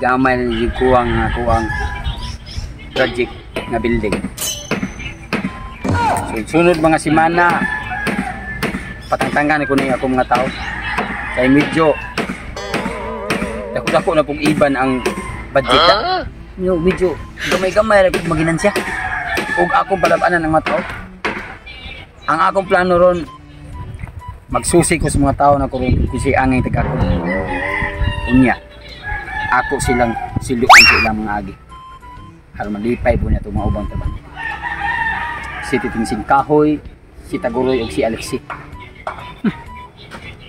gamay na yung kuwang project nga building. So, sunod mga simana, patangtangan ko na ako mga tao. Kaya medyo, dako-dako na pong iban ang budget na. Medyo, gamay-gamay na maginansya. Huwag akong palabanan ng mga tao. Ang akong plano ron, magsusi ko sa mga tao na kung si angay tagako. Unya, ako silang siluan sa ilang mga agi. Para malipay po na itong mga ubang trabaho. Si Titing Kahoy, si Taguroy o si Alexi.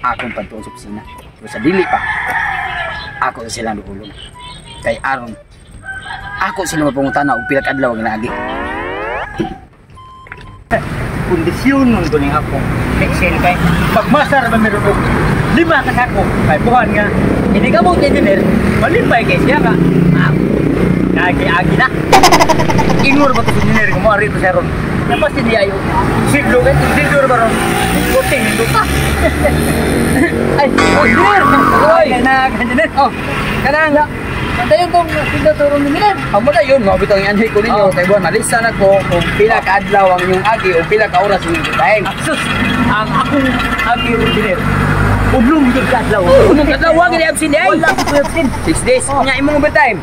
Akong pantuon sa opisina. Pero sa dili pa, ako sa silang dukulong. Kay aron, ako sila mapungutan na o pinag-adlaw ang lagi. Kondisyon nun ko ning ako. Excel kay pagmasar ba meron og 5 ka sako. Kay buhan nga, hindi ka mo engineer, malipay kay siya ka. Agi na. Ingur ba to engineer ko mo ari to seron. Tapos hindi ayo. Siglo kan siglo ba ron. Puting ndo pa. Ay, engineer. Oy, engineer. Oh, kanang dayon tong pinaturo ni Milen. Amo na yun, mao bitong anhay ko ninyo kay buwan malisa na ko kung pila ka adlaw ang inyong agi o pila ka oras inyong time. Sus, ang akong agi engineer. Udlong gyud ka adlaw. Udlong adlaw wa gid absent ay. Wala ko absent. 6 days nya imong overtime.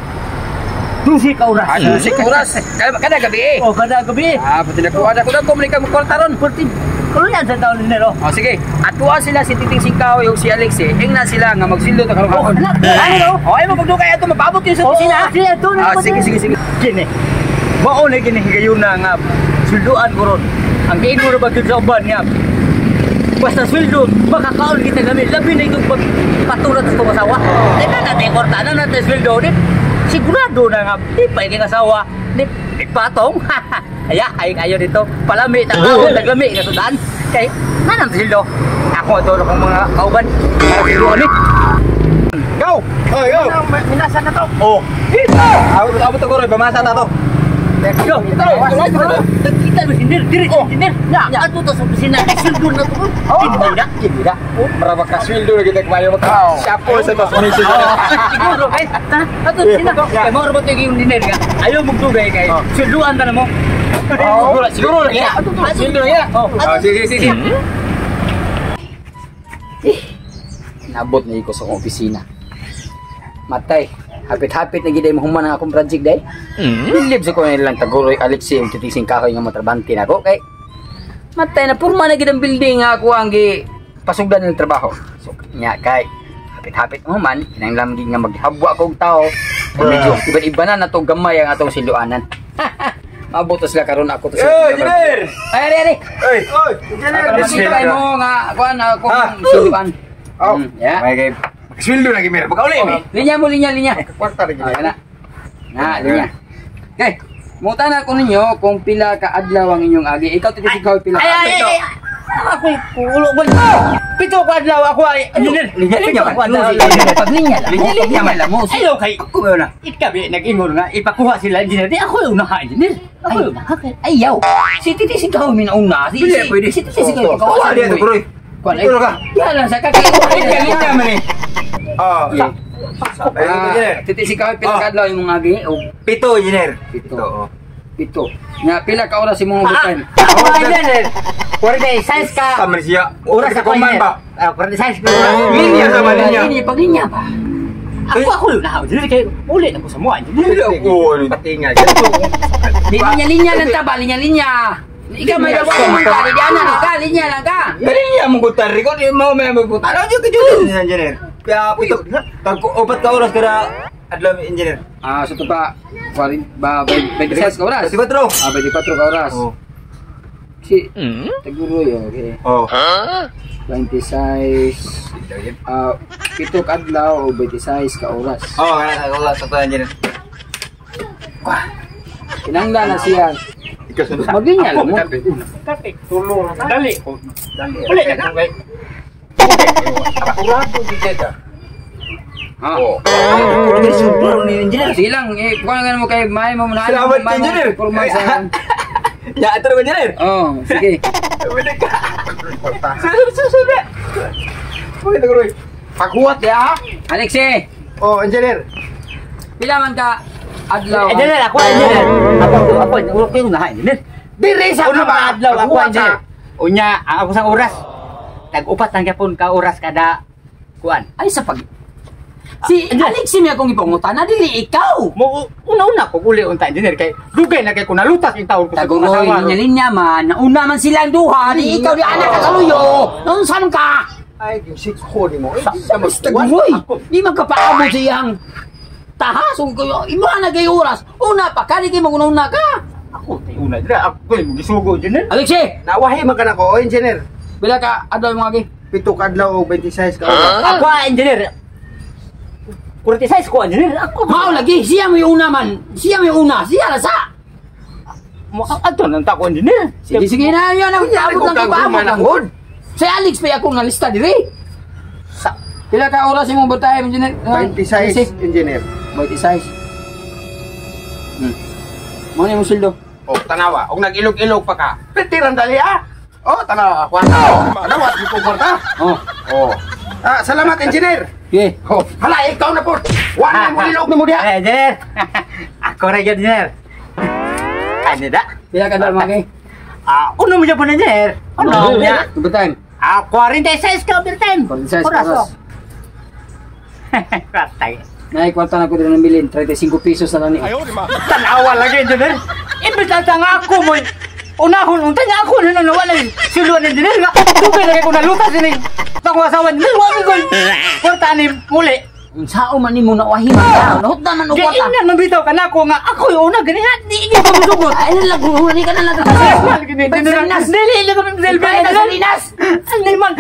12 ka oras. 12 ka oras. Kada gabi eh. Oh, kada gabi. Pati na ko ada ko komunikasyon mo kwartaron. 14. Kulo yan sa taon nila. Oh, sige. Atuwa sila si Titing Kahoy o si Alexi. Ingna sila nga magsildo ta karon hapon. Ano? Oh, ay mo pagdukay ato mapabot yun sa kusina. Sige. Kini. Mao na kini higayon na nga silduan ko ron. Ang giingor ba gyud sa uban nga. Basta sweldo, makakaon kita gamit. Labi na yung pagpatulat sa asawa. Di na natin kortanan natin sweldo. Sigurado na nga, di pa yung asawa. Di patong. Kaya, kayo dito. Palami, takawin, naglami, kasudaan. Kaya, nanang sweldo. Ako ito akong mga kauban. Go! Go! Minasan na to. Oh. Abot ako rin, pamasa na to. Let's go! Kita mo sinir, sinir. Ato to sa opisina, sweldo na to. Kinira. Marabak ka sweldo na kita kumayo mag-shapo sa tos misyo. Siguro, ato sina. Kaya mo rabot yung dinner ka. Ayaw magdugay kay sweldoan ka na mo. Siguro lang yan. Sweldo lang yan. Sige. Nabot na iko sa opisina. Matay. Hapit-hapit na giday mo human ang akong project day. Nilib sa ko na nilang Taguroy, Alexi, yung Titing Kahoy nga matrabanti na ako. Kay matay na purma na gid ang building nga ako ang pasugdan ng trabaho. So, nya kay hapit-hapit mo human, kinahanglan gid nga maghabwa akong tao. Medyo iba-iba na nato gamay ang atong siluanan. Mabuto sila karon ako to sa. Engineer! Ay! Engineer! Mo nga kuan ako siluan. Yeah. Sweldo lagi mer, baka uli mi. Linya mo, linya. Kwarta rin gina. Linya. Okay, muta na ko ninyo kung pila ka adlaw ang inyong agi. Ikaw Titing Kahoy pila ka adlaw. Ako ulo mo. Pito ka adlaw ako ay engineer. Linya ba? Paglinya lang. Linya man lang mo. Ayo kay ako na. Ikabi nag-ingor nga ipakuha sila engineer. Di ako una ha engineer. Ako una. Ayaw. Si Titing Kahoy minauna. Si Titing Kahoy. Kuha dia Taguroy. Kuan ay. Ya lang sa kakalinya man eh. Titing Kahoy pila ka adlaw imong agi? Pito, engineer. Pito. Nga pila ka oras imong overtime? Ako engineer. 46 ka. Kamersiya. Oras sa kuman ba? 46 ka. Linya sama linya. Paglinya ba? Ako na. Engineer kay ulit ako sa mo. Engineer. Patinga. Linya lang ta ba? Linya. Ikaw may dawa mo ka. Linya lang ka. Linya mo gutar ko di mo may magputar. Ano jud jud engineer. Kaya pito. Tag-upat ka oras kada adlaw engineer. So to pa 26 ka oras. 24. 24 ka oras. Si Taguroy okay. 26 pito ka adlaw o 26 ka oras. Kana oras sa engineer. Kinanglan na siya. Maginya lang mo. Kapit, tulong. Dali. Ulit na ka. Apurado di deta. Sige lang, kung ano mo kay may mo na. Salamat engineer. Ya, ito naman engineer. Sige. Pwede ka. Susunod. Pwede Taguroy. Paghuwat ya. Alexi. Engineer. Pila man ka adlaw. Engineer, ako engineer. Ako yung unahan, engineer. Diri sa Una ba adlaw ako Kuha engineer. Unya, ang ako sa oras. Tag-upat lang kapon ka oras kada kuan. Ay sa pag Si Alex mi akong ipangutan na dili ikaw. Mo una ko uli unta engineer kay dugay na kay ko nalutas yung taon ko sa kong Taguloy asawa. linya man, nauna man silang duha, di ikaw di anak ka kaluyo. Unsan ka? Ay, yung six ko ni mo. Taguloy, di magkapaabot siyang tahas ko imo na gay oras. Una pa kani kay maguna ka. Ako tay una dira ako yung gisugo engineer. Alexi, Nawahi man ka na ko, engineer. bila ka adlaw mga gi? 7 kadlaw o 26 ka. Ako engineer. Kurti size ko engineer. Ako Mao lagi, siya mo yung una man. Siya mo yung una, siya la sa. mo ato nang ta ko engineer. Sige na yan ang Kunyari abot ko ng kang ipaabot human ng ako. good. Si Alex pa akong nalista diri. Sa Pila ka oras imong butay engineer? 26, engineer. 26. Mo ni mo sildo. O, tanawa. Og nag-ilog-ilog pa ka. Pitiran dali ah. O, tanawa. Tanawa, di ko kwarta. Oh. O. Salamat, engineer. Ye. O, hala, ikaw na po. Wala mo ilog na mo diha. engineer. Ako ra gyud engineer. Ano da? Pila ka dal magi? Uno mo Japan engineer. Uno nya. Tubutan. 46 ka overtime. 46 Oras. oras. Katay. Nay kwarta na ko diri ng bilin 35 pesos na lang ni. Tanawa lagi engineer. Imbes na tanga ako mo. Unahon unta nga ako na nawala. Suluan engineer nga. Dugay lagi ko nalutas ini. Tang wasawan ni wa mi gol. Kwarta ni muli. Sao man nimo na wahi man. Nahot na man og Kaya kwarta. ina mabitaw ka na ako nga ako yung una gani nga di niya pa masugot. Ay lang huli ka na lang. Dili lang kami Dili delbe ka sa linas. Ang naman